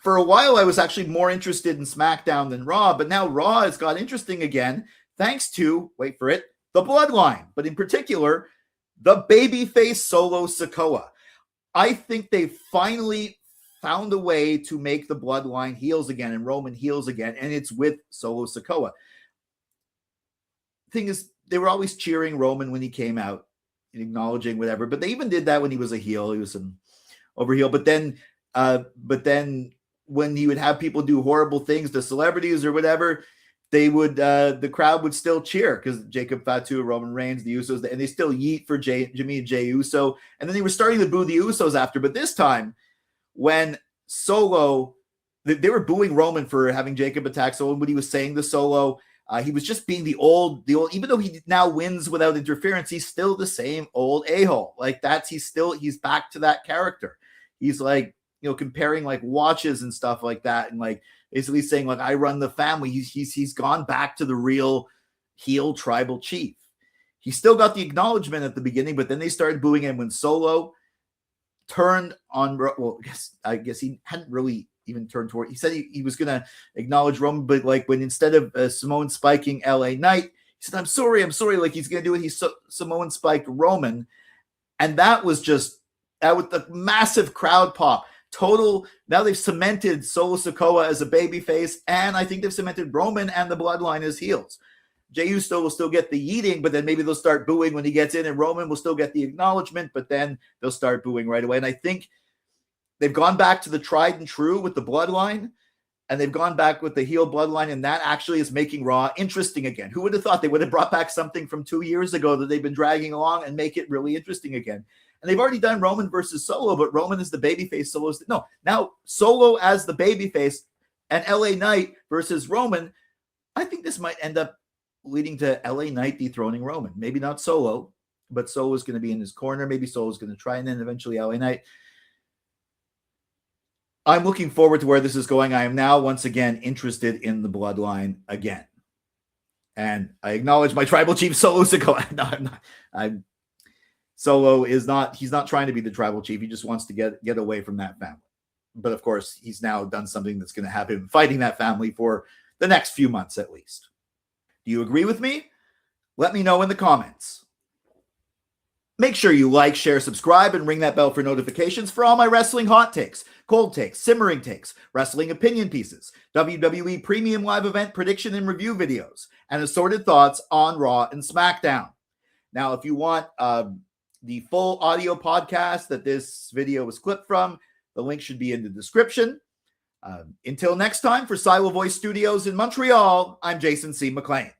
For a while, I was actually more interested in SmackDown than Raw, but now Raw has got interesting again, thanks to, wait for it, the Bloodline, but in particular, the babyface Solo Sikoa. I think they finally found a way to make the Bloodline heels again and Roman heels again, and it's with Solo Sikoa. Thing is, they were always cheering Roman when he came out and acknowledging whatever, but they even did that when he was a heel. He was an over heel, but then when he would have people do horrible things to celebrities or whatever, they would the crowd would still cheer because Jacob Fatu, Roman Reigns, the Usos, and they still yeet for Jimmy and Jey Uso, and then they were starting to boo the Usos after. But this time, when Solo, they were booing Roman for having Jacob attack Solo, what he was saying to Solo. He was just being the old, even though he now wins without interference, he's still the same old a-hole. Like he's back to that character. He's like, comparing like watches and stuff like that. And like basically saying like, I run the family. He's gone back to the real heel tribal chief. He still got the acknowledgement at the beginning, but then they started booing him when Solo turned on, well, I guess he hadn't really even turned toward, he said he was going to acknowledge Roman, but like when instead of Simone spiking LA Knight, he said, I'm sorry. Like he's going to do it. Simone spiked Roman. And that was the massive crowd pop. Total, now they've cemented Solo Sikoa as a babyface, and I think they've cemented Roman and the Bloodline as heels. Jey Uso will still get the yeeting, but then maybe they'll start booing when he gets in, and Roman will still get the acknowledgement, but then they'll start booing right away. And I think they've gone back to the tried and true with the Bloodline, and they've gone back with the heel Bloodline, and that actually is making Raw interesting again. Who would have thought they would have brought back something from 2 years ago that they've been dragging along and make it really interesting again? And they've already done Roman versus Solo, but Roman is the babyface. Now Solo as the babyface and LA Knight versus Roman. I think this might end up leading to LA Knight dethroning Roman. Maybe not Solo, but Solo is going to be in his corner. Maybe Solo is going to try, and then eventually LA Knight. I'm looking forward to where this is going. I am now once again interested in the Bloodline again. And I acknowledge my tribal chief, Solo Sikoa. No, I'm not. Solo is not, he's not trying to be the tribal chief. He just wants to get away from that family. But of course, he's now done something that's going to have him fighting that family for the next few months at least. Do you agree with me? Let me know in the comments. Make sure you like, share, subscribe, and ring that bell for notifications for all my wrestling hot takes, cold takes, simmering takes, wrestling opinion pieces, WWE premium live event prediction and review videos, and assorted thoughts on Raw and SmackDown. Now, if you want the full audio podcast that this video was clipped from, the link should be in the description. Until next time, for Silo Voice Studios in Montreal, I'm Jason C. McLean.